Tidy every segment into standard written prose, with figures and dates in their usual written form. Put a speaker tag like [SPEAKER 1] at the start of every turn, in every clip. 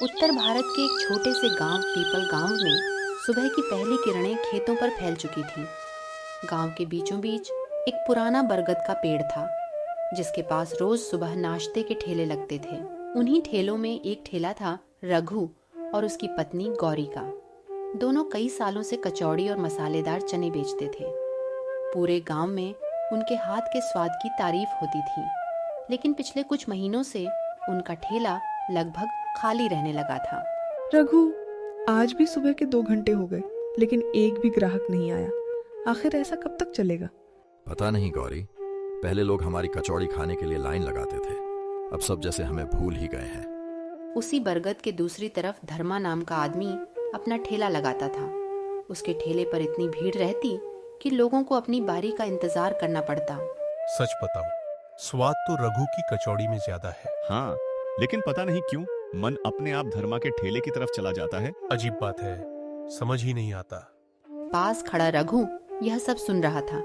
[SPEAKER 1] उत्तर भारत के एक छोटे से गांव पीपल गांव में सुबह की पहली किरणें खेतों पर फैल चुकी थीं। गांव के बीचों बीच एक पुराना बरगद का पेड़ था, जिसके पास रोज सुबह नाश्ते के ठेले लगते थे। उन्हीं ठेलों में एक ठेला था रघु और उसकी पत्नी गौरी का। दोनों कई सालों से कचौड़ी और मसालेदार चने बेचते थे। पूरे गांव में उनके हाथ के स्वाद की तारीफ होती थी, लेकिन पिछले कुछ महीनों से उनका ठेला लगभग खाली रहने लगा था।
[SPEAKER 2] रघु, आज भी सुबह के 2 घंटे हो गए, लेकिन एक भी ग्राहक नहीं आया। आखिर ऐसा कब तक चलेगा?
[SPEAKER 3] पता नहीं गौरी, पहले लोग हमारी कचौड़ी खाने के लिए लाइन लगाते थे, अब सब जैसे हमें भूल ही गए हैं।
[SPEAKER 1] उसी बरगद के दूसरी तरफ धर्मा नाम का आदमी अपना ठेला लगाता था। उसके ठेले पर इतनी भीड़ रहती कि लोगों को अपनी बारी का इंतजार करना पड़ता।
[SPEAKER 4] सच बताऊं, स्वाद तो रघु की कचौड़ी में ज्यादा है।
[SPEAKER 5] हाँ, लेकिन पता नहीं क्यों मन अपने आप धर्मा के ठेले की तरफ चला जाता है।
[SPEAKER 4] अजीब बात है, समझ ही नहीं आता।
[SPEAKER 1] पास खड़ा रघु यह सब सुन रहा था।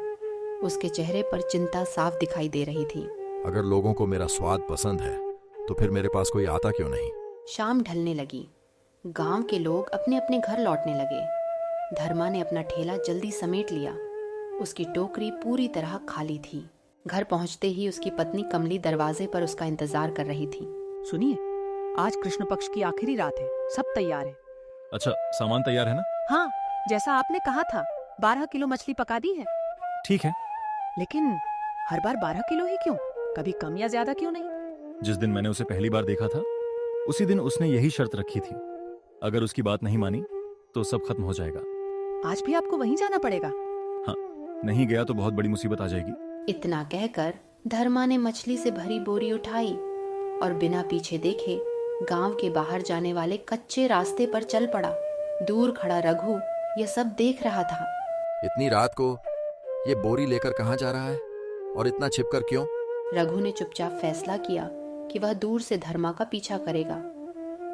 [SPEAKER 1] उसके चेहरे पर चिंता साफ दिखाई दे रही थी।
[SPEAKER 3] अगर लोगों को मेरा स्वाद पसंद है तो फिर मेरे पास कोई आता क्यों नहीं?
[SPEAKER 1] शाम ढलने लगी। गांव के लोग अपने अपने घर लौटने लगे। धर्मा ने अपना ठेला जल्दी समेट लिया। उसकी टोकरी पूरी तरह खाली थी। घर पहुंचते ही उसकी पत्नी कमली दरवाजे पर उसका इंतजार कर रही थी।
[SPEAKER 6] सुनिए, आज कृष्ण पक्ष की आखिरी रात है, सब तैयार है।
[SPEAKER 5] अच्छा, सामान तैयार है ना?
[SPEAKER 6] हाँ, जैसा आपने कहा था, 12 किलो मछली पका दी है।
[SPEAKER 5] ठीक है।
[SPEAKER 6] लेकिन हर बार 12 किलो ही क्यों? कभी कम या ज्यादा क्यों नहीं?
[SPEAKER 5] जिस दिन मैंने उसे पहली बार देखा था, उसी दिन उसने यही शर्त रखी थी। अगर उसकी बात नहीं मानी तो सब खत्म हो जाएगा।
[SPEAKER 6] आज भी आपको वहीं जाना पड़ेगा?
[SPEAKER 5] हाँ, नहीं गया तो बहुत बड़ी मुसीबत आ जाएगी।
[SPEAKER 1] इतना कहकर धर्मा ने मछली से भरी बोरी उठाई और बिना पीछे देखे गांव के बाहर जाने वाले कच्चे रास्ते पर चल पड़ा। दूर खड़ा रघु यह सब देख रहा था।
[SPEAKER 3] इतनी रात को ये बोरी लेकर कहाँ जा रहा है और इतना छिपकर क्यों?
[SPEAKER 1] रघु ने चुपचाप फैसला किया कि वह दूर से धर्मा का पीछा करेगा।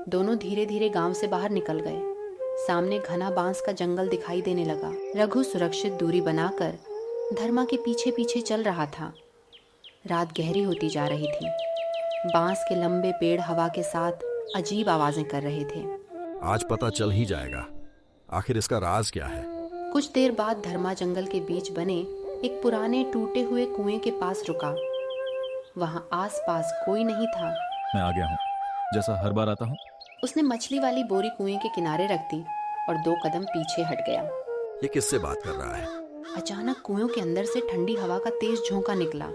[SPEAKER 1] दोनों धीरे धीरे गांव से बाहर निकल गए। सामने घना बांस का जंगल दिखाई देने लगा। रघु सुरक्षित दूरी बनाकर धर्मा के पीछे पीछे चल रहा था। रात गहरी होती जा रही थी। बांस के लंबे पेड़ हवा के साथ अजीब आवाजें कर रहे थे।
[SPEAKER 3] आज पता चल ही जाएगा आखिर इसका राज क्या है।
[SPEAKER 1] कुछ देर बाद धर्मा जंगल के बीच बने एक पुराने टूटे हुए कुएं के पास रुका। वहां आसपास कोई नहीं था।
[SPEAKER 5] मैं आ गया हूँ, जैसा हर बार आता हूँ।
[SPEAKER 1] उसने मछली वाली बोरी कुएं के किनारे रख दी और 2 कदम पीछे हट गया।
[SPEAKER 3] ये किससे बात कर रहा है?
[SPEAKER 1] अचानक कुएं के अंदर से ठंडी हवा का तेज झोंका निकला।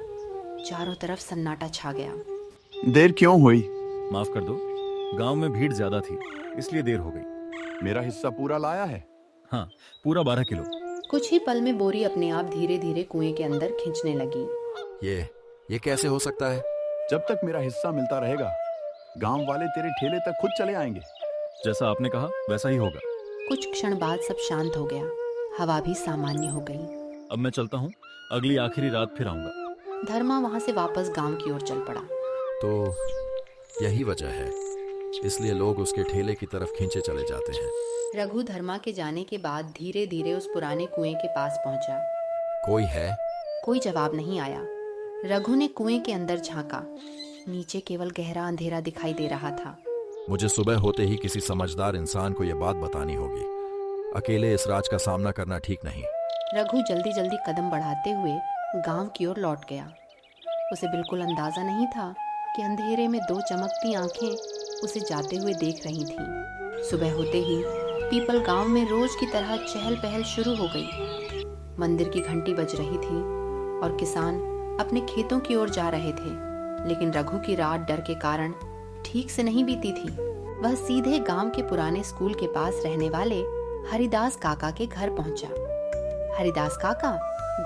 [SPEAKER 1] चारों तरफ सन्नाटा छा गया।
[SPEAKER 7] देर क्यों हुई?
[SPEAKER 5] माफ कर दो, गांव में भीड़ ज्यादा थी, इसलिए देर हो गई।
[SPEAKER 7] मेरा हिस्सा पूरा लाया है?
[SPEAKER 5] हाँ, पूरा 12 किलो।
[SPEAKER 1] कुछ ही पल में बोरी अपने आप धीरे धीरे कुएं के अंदर खींचने लगी।
[SPEAKER 3] ये कैसे हो सकता है?
[SPEAKER 7] जब तक मेरा हिस्सा मिलता रहेगा, गांव वाले तेरे ठेले तक खुद चले आएंगे।
[SPEAKER 5] जैसा आपने कहा वैसा ही होगा।
[SPEAKER 1] कुछ क्षण बाद सब शांत हो गया। हवा भी सामान्य हो गई।
[SPEAKER 5] अब मैं चलता हूँ, अगली आखिरी रात फिर आऊंगा।
[SPEAKER 1] धर्मा वहां से वापस गांव की ओर चल पड़ा।
[SPEAKER 3] तो यही वजह है, इसलिए लोग उसके ठेले की तरफ खींचे चले जाते हैं।
[SPEAKER 1] रघु धर्मा के जाने के बाद धीरे धीरे उस पुराने कुएं के पास पहुंचा।
[SPEAKER 3] कोई है?
[SPEAKER 1] कोई जवाब नहीं आया। रघु ने कुएं के अंदर झांका। नीचे केवल गहरा अंधेरा दिखाई दे रहा था।
[SPEAKER 3] मुझे सुबह होते ही किसी समझदार इंसान को यह बात बतानी होगी। अकेले इस राज का सामना करना ठीक नहीं।
[SPEAKER 1] रघु जल्दी जल्दी कदम बढ़ाते हुए गांव की ओर लौट गया। उसे बिल्कुल अंदाजा नहीं था कि अंधेरे में 2 चमकती आंखें उसे जाते हुए देख रही थीं। सुबह होते ही पीपल गांव में रोज की तरह चहल पहल शुरू हो गई। मंदिर की घंटी बज रही थी और किसान अपने खेतों की ओर जा रहे थे। लेकिन रघु की रात डर के कारण ठीक से नहीं बीती थी। वह सीधे गांव के पुराने स्कूल के पास रहने वाले हरिदास काका के घर पहुंचा। हरिदास काका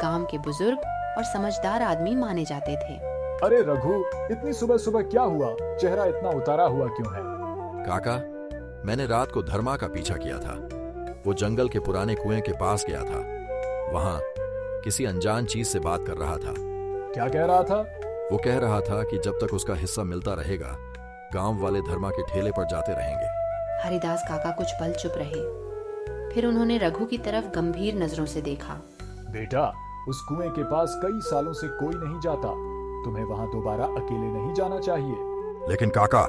[SPEAKER 1] गांव के बुजुर्ग और समझदार आदमी माने जाते थे।
[SPEAKER 8] अरे रघु, इतनी सुबह सुबह क्या हुआ? चेहरा इतना उतारा हुआ क्यों है?
[SPEAKER 3] काका, मैंने रात को धर्मा का पीछा किया था। वो जंगल के पुराने कुएं के पास गया था। वहां किसी अनजान चीज से बात कर रहा था।
[SPEAKER 8] क्या कह रहा था?
[SPEAKER 3] वो कह रहा था कि जब तक उसका हिस्सा मिलता रहेगा, गांव वाले धर्मा के ठेले पर जाते रहेंगे।
[SPEAKER 1] हरिदास काका कुछ पल चुप रहे। फिर उन्होंने रघु की तरफ गंभीर नजरों से देखा।
[SPEAKER 8] बेटा, उस कुएं के पास कई सालों से कोई नहीं जाता। तुम्हें वहां दोबारा अकेले नहीं जाना चाहिए।
[SPEAKER 3] लेकिन काका,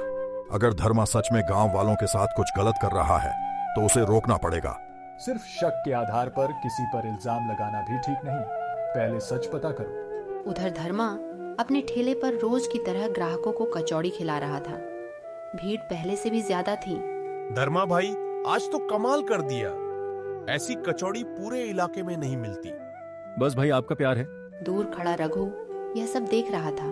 [SPEAKER 3] अगर धर्मा सच में गांव वालों के साथ कुछ गलत कर रहा है तो उसे रोकना पड़ेगा।
[SPEAKER 8] सिर्फ शक के आधार पर किसी पर इल्जाम लगाना भी ठीक नहीं। पहले सच पता करो।
[SPEAKER 1] उधर धर्मा अपने ठेले पर रोज की तरह ग्राहकों को कचौड़ी खिला रहा था। भीड़ पहले से भी ज्यादा थी।
[SPEAKER 4] धर्मा भाई, आज तो कमाल कर दिया। ऐसी कचौड़ी पूरे इलाके में नहीं मिलती।
[SPEAKER 5] बस भाई, आपका प्यार है।
[SPEAKER 1] दूर खड़ा रघु यह सब देख रहा था।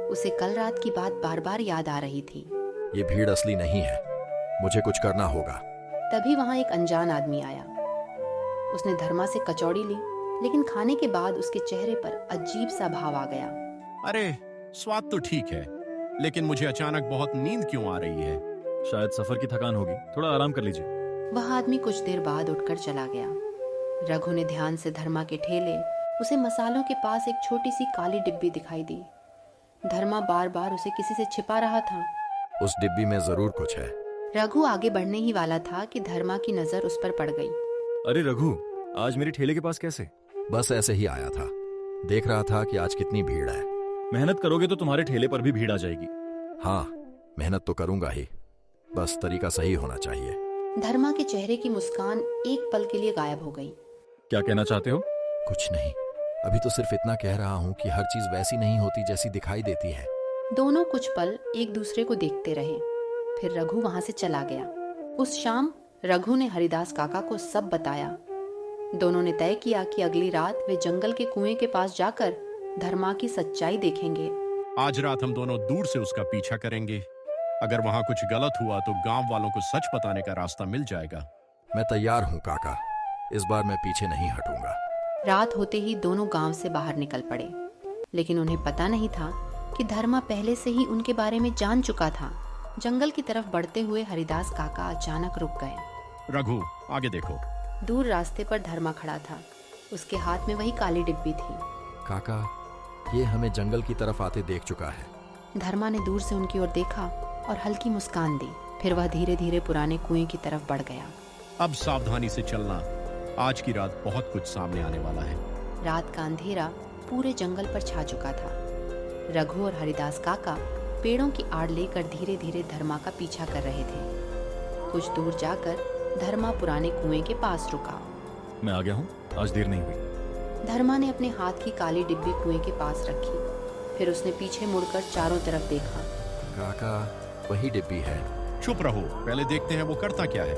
[SPEAKER 1] उसे कल रात की बात बार बार याद आ रही थी।
[SPEAKER 3] ये भीड़ असली नहीं है, मुझे कुछ करना होगा।
[SPEAKER 1] तभी वहां एक अनजान आदमी आया। उसने धर्मा से कचौड़ी ली, लेकिन खाने के बाद उसके चेहरे पर अजीब सा भाव आ गया।
[SPEAKER 9] अरे, स्वाद तो ठीक है, लेकिन मुझे अचानक बहुत नींद क्यों आ रही है?
[SPEAKER 5] शायद सफर की थकान होगी, थोड़ा आराम कर लीजिए।
[SPEAKER 1] वह आदमी कुछ देर बाद उठकर चला गया। रघु ने ध्यान से धर्मा के ठेले, उसे मसालों के पास एक छोटी सी काली डिब्बी दिखाई दी। धर्मा बार बार उसे किसी से छिपा रहा था।
[SPEAKER 3] उस डिब्बी में जरूर कुछ है।
[SPEAKER 1] रघु आगे बढ़ने ही वाला था कि धर्मा की नजर उस पर पड़ गई।
[SPEAKER 5] अरे रघु, आज मेरे ठेले के पास कैसे?
[SPEAKER 3] बस ऐसे ही आया था, देख रहा था कि आज कितनी भीड़ है।
[SPEAKER 5] मेहनत करोगे तो तुम्हारे ठेले पर भी भीड़ आ जाएगी।
[SPEAKER 3] हाँ, मेहनत तो करूंगा ही, बस तरीका सही होना चाहिए।
[SPEAKER 1] धर्मा के चेहरे की मुस्कान एक पल के लिए गायब हो गई।
[SPEAKER 5] क्या कहना चाहते हो?
[SPEAKER 3] कुछ नहीं, अभी तो सिर्फ इतना कह रहा हूँ कि हर चीज वैसी नहीं होती जैसी दिखाई देती है।
[SPEAKER 1] दोनों कुछ पल एक दूसरे को देखते रहे, फिर रघु वहां से चला गया। उस शाम रघु ने हरिदास काका को सब बताया। दोनों ने तय किया कि अगली रात वे जंगल के कुएं के पास जाकर धर्मा की सच्चाई देखेंगे।
[SPEAKER 9] आज रात हम दोनों दूर से उसका पीछा करेंगे। अगर वहां कुछ गलत हुआ तो गांव वालों को सच बताने का रास्ता मिल जाएगा।
[SPEAKER 3] मैं तैयार हूँ काका, इस बार मैं पीछे नहीं हटूंगा।
[SPEAKER 1] रात होते ही दोनों गांव से बाहर निकल पड़े, लेकिन उन्हें पता नहीं था कि धर्मा पहले से ही उनके बारे में जान चुका था। जंगल की तरफ बढ़ते हुए हरिदास काका अचानक रुक गए।
[SPEAKER 9] रघु, आगे देखो।
[SPEAKER 1] दूर रास्ते पर धर्मा खड़ा था। उसके हाथ में वही काली डिब्बी थी।
[SPEAKER 3] काका, ये हमें जंगल की तरफ आते देख चुका है।
[SPEAKER 1] धर्मा ने दूर से उनकी ओर देखा और हल्की मुस्कान दी। फिर वह धीरे धीरे पुराने कुएं की तरफ बढ़ गया।
[SPEAKER 9] अब सावधानी से चलना, आज की रात बहुत कुछ सामने आने वाला है।
[SPEAKER 1] रात का अंधेरा पूरे जंगल पर छा चुका था। रघु और हरिदास काका पेड़ों की आड़ लेकर धीरे धीरे धर्मा का पीछा कर रहे थे। कुछ दूर जाकर धर्मा पुराने कुएं के पास रुका।
[SPEAKER 5] मैं आ गया हूँ, आज देर नहीं हुई।
[SPEAKER 1] धर्मा ने अपने हाथ की काली डिब्बी कुएं के पास रखी। फिर उसने पीछे मुड़कर चारों तरफ देखा।
[SPEAKER 3] काका, वही डिब्बी है।
[SPEAKER 9] चुप रहो, पहले देखते हैं वो करता क्या है।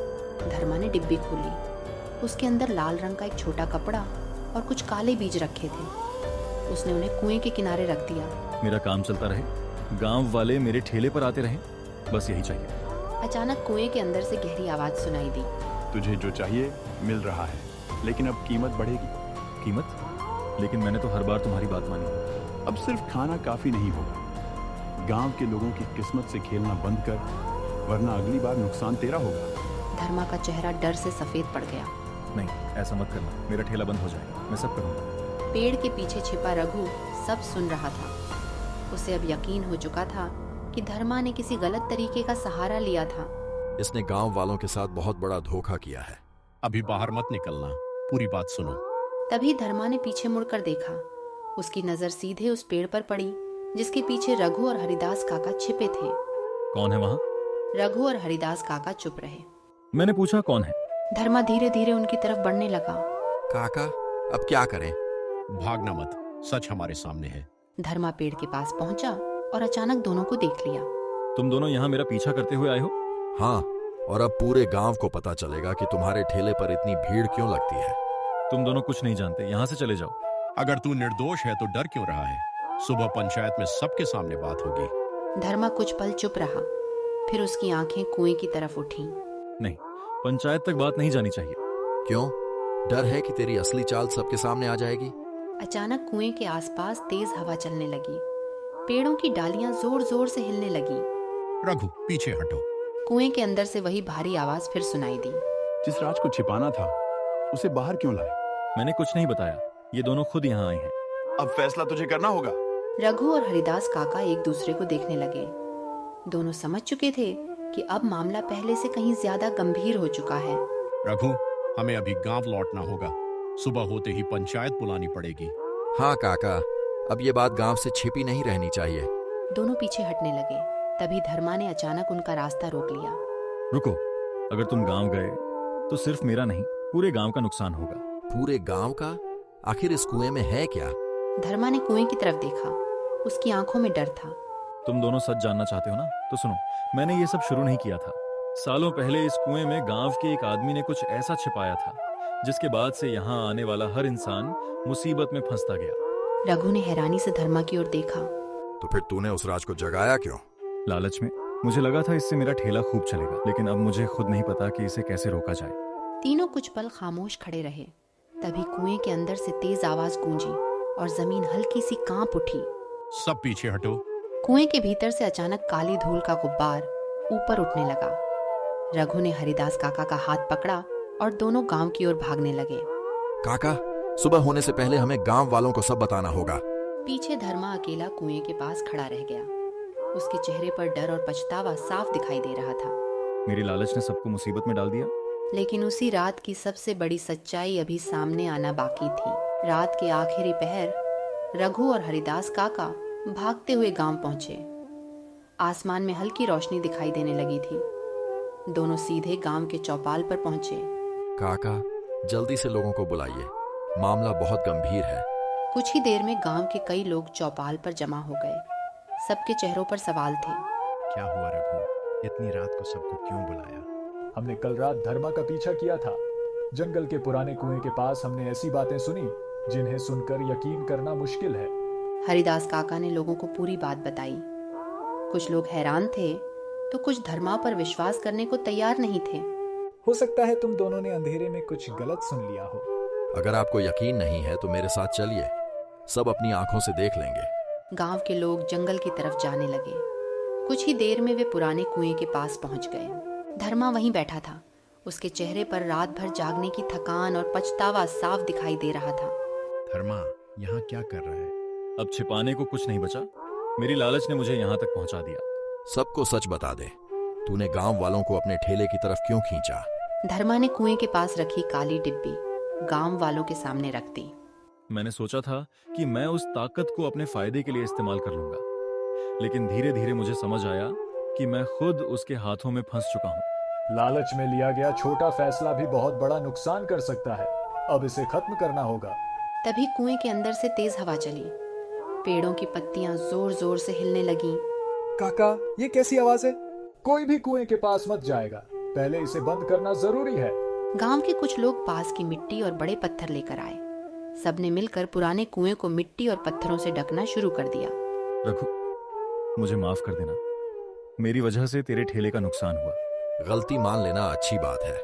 [SPEAKER 1] धर्मा ने डिब्बी खोली। उसके अंदर लाल रंग का एक छोटा कपड़ा और कुछ काले बीज रखे थे। उसने उन्हें कुएं के किनारे रख दिया।
[SPEAKER 5] मेरा काम चलता रहे, गांव वाले मेरे ठेले पर आते रहे, बस यही चाहिए।
[SPEAKER 1] अचानक कुएं के अंदर से गहरी आवाज सुनाई दी।
[SPEAKER 7] तुझे जो चाहिए मिल रहा है, लेकिन अब कीमत बढ़ेगी।
[SPEAKER 5] कीमत? लेकिन मैंने तो हर बार तुम्हारी बात मानी।
[SPEAKER 7] अब सिर्फ खाना काफी नहीं होगा। गांव के लोगों की किस्मत से खेलना बंद कर, वरना अगली बार नुकसान तेरा होगा।
[SPEAKER 1] धर्मा का चेहरा डर से सफेद पड़ गया।
[SPEAKER 5] नहीं, ऐसा मत करना, मेरा ठेला बंद हो जाएगा। मैं सब करूंगा।
[SPEAKER 1] पेड़ के पीछे छिपा रघु सब सुन रहा था। उसे अब यकीन हो चुका था कि धर्मा ने किसी गलत तरीके का सहारा लिया था।
[SPEAKER 3] इसने गांव वालों के साथ बहुत बड़ा धोखा किया है।
[SPEAKER 9] अभी बाहर मत निकलना, पूरी बात सुनो।
[SPEAKER 1] तभी धर्मा ने पीछे मुड़कर देखा। उसकी नजर सीधे उस पेड़ पर पड़ी जिसके पीछे रघु और हरिदास काका छिपे थे।
[SPEAKER 5] कौन है वहाँ?
[SPEAKER 1] रघु और हरिदास काका चुप रहे।
[SPEAKER 5] मैंने पूछा कौन है?
[SPEAKER 1] धर्मा धीरे धीरे उनकी तरफ बढ़ने लगा।
[SPEAKER 3] काका, अब क्या करें?
[SPEAKER 9] भागना मत, सच हमारे सामने है।
[SPEAKER 1] धर्मा पेड़ के पास पहुंचा और अचानक दोनों को देख लिया।
[SPEAKER 5] तुम दोनों यहाँ मेरा पीछा करते हुए आए हो?
[SPEAKER 3] हाँ, और अब पूरे गांव को पता चलेगा कि तुम्हारे ठेले पर इतनी भीड़ क्यों लगती है।
[SPEAKER 5] तुम दोनों कुछ नहीं जानते, यहाँ से चले जाओ।
[SPEAKER 9] अगर तू निर्दोष है तो डर क्यों रहा है? सुबह पंचायत में सबके सामने बात होगी।
[SPEAKER 1] धर्मा कुछ पल चुप रहा, फिर उसकी आंखें कुएं की तरफ उठी।
[SPEAKER 5] नहीं, पंचायत तक बात नहीं जानी चाहिए।
[SPEAKER 3] क्यों? डर है कि तेरी असली चाल सबके सामने आ जाएगी?
[SPEAKER 1] अचानक कुएं के आसपास तेज हवा चलने लगी। पेड़ों की डालियां जोर जोर से हिलने लगी।
[SPEAKER 9] रघु, पीछे हटो।
[SPEAKER 1] कुएं के अंदर से वही भारी आवाज फिर सुनाई दी।
[SPEAKER 7] जिस राज को छिपाना था, उसे बाहर क्यों लाए?
[SPEAKER 5] मैंने कुछ नहीं बताया, ये दोनों खुद यहाँ आए हैं।
[SPEAKER 7] अब फैसला तुझे करना होगा।
[SPEAKER 1] रघु और हरिदास काका एक दूसरे को देखने लगे। दोनों समझ चुके थे कि अब मामला पहले से कहीं ज्यादा गंभीर हो चुका है।
[SPEAKER 9] रघु, हमें अभी गांव लौटना होगा। सुबह होते ही पंचायत बुलानी पड़ेगी।
[SPEAKER 3] हाँ काका, अब ये बात गांव से छिपी नहीं रहनी चाहिए।
[SPEAKER 1] दोनों पीछे हटने लगे। तभी धर्मा ने अचानक उनका रास्ता रोक लिया।
[SPEAKER 5] रुको, अगर तुम गांव गए तो सिर्फ मेरा नहीं, पूरे गांव का नुकसान होगा।
[SPEAKER 3] पूरे गांव का? आखिर इस कुएं में है क्या?
[SPEAKER 1] धर्मा ने कुएं की तरफ देखा। उसकी आंखों में डर था।
[SPEAKER 5] तुम दोनों सच जानना चाहते हो ना? तो सुनो, मैंने ये सब शुरू नहीं किया था। सालों पहले इस कुएं में गांव के एक आदमी ने कुछ ऐसा छिपाया था जिसके बाद से यहाँ आने वाला हर इंसान मुसीबत में फंसता गया।
[SPEAKER 1] रघु ने हैरानी से धर्मा की ओर देखा।
[SPEAKER 3] तो फिर तूने उस राज को जगाया क्यों?
[SPEAKER 5] लालच में। मुझे लगा था इससे मेरा ठेला खूब चलेगा, लेकिन अब मुझे खुद नहीं पता कि इसे कैसे रोका जाए।
[SPEAKER 1] तीनों कुछ पल खामोश खड़े रहे। तभी कुएं के अंदर से तेज आवाज गूंजी और जमीन हल्की सी कांप उठी।
[SPEAKER 9] सब पीछे हटो।
[SPEAKER 1] कुएं के भीतर से अचानक काली धूल का गुब्बार ऊपर उठने लगा। रघु ने हरिदास काका का हाथ पकड़ा और दोनों गांव की ओर भागने लगे।
[SPEAKER 3] काका, सुबह होने से पहले हमें गांव वालों को सब बताना होगा।
[SPEAKER 1] पीछे धर्मा अकेला कुएं के पास खड़ा रह गया। उसके चेहरे पर डर और पछतावा साफ दिखाई दे रहा था।
[SPEAKER 5] मेरी लालच ने सबको मुसीबत में डाल दिया।
[SPEAKER 1] लेकिन उसी रात की सबसे बड़ी सच्चाई अभी सामने आना बाकी थी। रात के आखिरी पहर रघु और हरिदास काका भागते हुए गांव पहुंचे। आसमान में हल्की रोशनी दिखाई देने लगी थी। दोनों सीधे गांव के चौपाल पर पहुंचे।
[SPEAKER 3] काका, जल्दी से लोगों को बुलाइए, मामला बहुत गंभीर है।
[SPEAKER 1] कुछ ही देर में गांव के कई लोग चौपाल पर जमा हो गए। सबके चेहरों पर सवाल थे।
[SPEAKER 9] क्या हुआ रघु? इतनी रात को सबको क्यों बुलाया?
[SPEAKER 8] हमने कल रात धर्मा का पीछा किया था। जंगल के पुराने कुएं के पास हमने ऐसी बातें सुनी जिन्हें सुनकर यकीन करना मुश्किल है।
[SPEAKER 1] हरिदास काका ने लोगों को पूरी बात बताई। कुछ लोग हैरान थे तो कुछ धर्मा पर विश्वास करने को तैयार नहीं थे।
[SPEAKER 8] हो सकता है तुम दोनों ने अंधेरे में कुछ गलत सुन लिया हो।
[SPEAKER 3] अगर आपको यकीन नहीं है तो मेरे साथ चलिए, सब अपनी आंखों से देख लेंगे।
[SPEAKER 1] गांव के लोग जंगल की तरफ जाने लगे। कुछ ही देर में वे पुराने कुएं के पास पहुंच गए। धर्मा वहीं बैठा था। उसके चेहरे पर रात भर जागने की थकान और पछतावा साफ दिखाई दे रहा था।
[SPEAKER 9] धर्मा, यहाँ क्या कर रहा है?
[SPEAKER 5] अब छिपाने को कुछ नहीं बचा। मेरी लालच ने मुझे यहाँ तक पहुँचा दिया।
[SPEAKER 3] सबको सच बता दे, तूने गांव वालों को अपने ठेले की तरफ क्यों खींचा?
[SPEAKER 1] धर्मा ने कुएं के पास रखी काली डिब्बी गांव वालों के सामने रख दी।
[SPEAKER 5] मैंने सोचा था कि मैं उस ताकत को अपने फायदे के लिए इस्तेमाल कर लूंगा, लेकिन धीरे धीरे मुझे समझ आया कि मैं खुद उसके हाथों में फंस चुका हूँ।
[SPEAKER 8] लालच में लिया गया छोटा फैसला भी बहुत बड़ा नुकसान कर सकता है। अब इसे खत्म करना होगा।
[SPEAKER 1] तभी कुएं के अंदर से तेज हवा चली। पेड़ों की पत्तियां जोर जोर से हिलने लगीं।
[SPEAKER 8] काका, ये कैसी आवाज है? कोई भी कुएं के पास मत जाएगा। पहले इसे बंद करना जरूरी है।
[SPEAKER 1] गांव के कुछ लोग पास की मिट्टी और बड़े पत्थर लेकर आए। सबने मिलकर पुराने कुएं को मिट्टी और पत्थरों से ढकना शुरू कर दिया।
[SPEAKER 5] रघु, मुझे माफ कर देना। मेरी वजह से तेरे ठेले का नुकसान हुआ।
[SPEAKER 3] गलती मान लेना अच्छी बात है,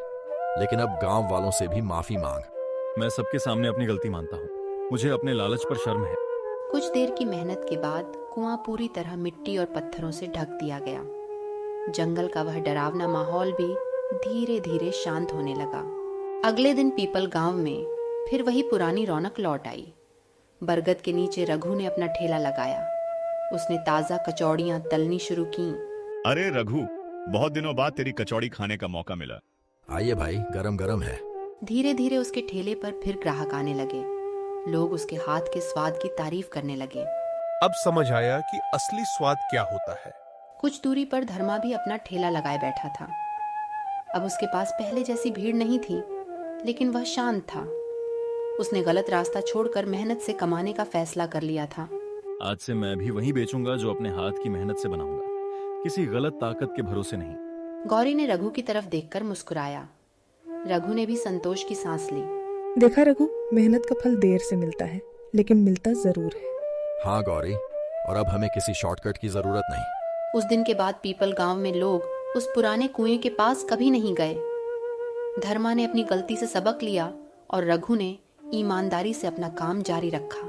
[SPEAKER 3] लेकिन अब गांव वालों से भी माफी मांग।
[SPEAKER 5] मैं सबके सामने अपनी गलती मानता हूँ। मुझे अपने लालच पर शर्म है।
[SPEAKER 1] कुछ देर की मेहनत के बाद कुआं पूरी तरह मिट्टी और पत्थरों से ढक दिया गया। जंगल का वह डरावना माहौल भी धीरे धीरे शांत होने लगा। अगले दिन पीपल गांव में फिर वही पुरानी रौनक लौट आई। बरगद के नीचे रघु ने अपना ठेला लगाया। उसने ताजा कचौड़ियां तलनी शुरू की।
[SPEAKER 10] अरे रघु, बहुत दिनों बाद तेरी कचौड़ी खाने का मौका मिला।
[SPEAKER 3] आइए भाई, गरम गरम है।
[SPEAKER 1] धीरे धीरे उसके ठेले पर फिर ग्राहक आने लगे। लोग उसके हाथ के स्वाद की तारीफ करने लगे।
[SPEAKER 4] अब समझ आया कि असली स्वाद क्या होता है।
[SPEAKER 1] कुछ दूरी पर धर्मा भी अपना ठेला लगाए बैठा था। अब उसके पास पहले जैसी भीड़ नहीं थी, लेकिन वह शांत था। उसने गलत रास्ता छोड़कर मेहनत से कमाने का फैसला कर लिया था।
[SPEAKER 5] आज से मैं भी वही बेचूंगा जो अपने हाथ की मेहनत से बनाऊंगा, किसी गलत ताकत के भरोसे नहीं।
[SPEAKER 1] गौरी ने रघु की तरफ देखकर मुस्कुराया। रघु ने भी संतोष की सांस ली।
[SPEAKER 2] देखा रघु, मेहनत का फल देर से मिलता है, लेकिन मिलता जरूर है।
[SPEAKER 3] हाँ गौरी, और अब हमें किसी शॉर्टकट की जरूरत नहीं।
[SPEAKER 1] उस दिन के बाद पीपल गांव में लोग उस पुराने कुएं के पास कभी नहीं गए। धर्मा ने अपनी गलती से सबक लिया और रघु ने ईमानदारी से अपना काम जारी रखा।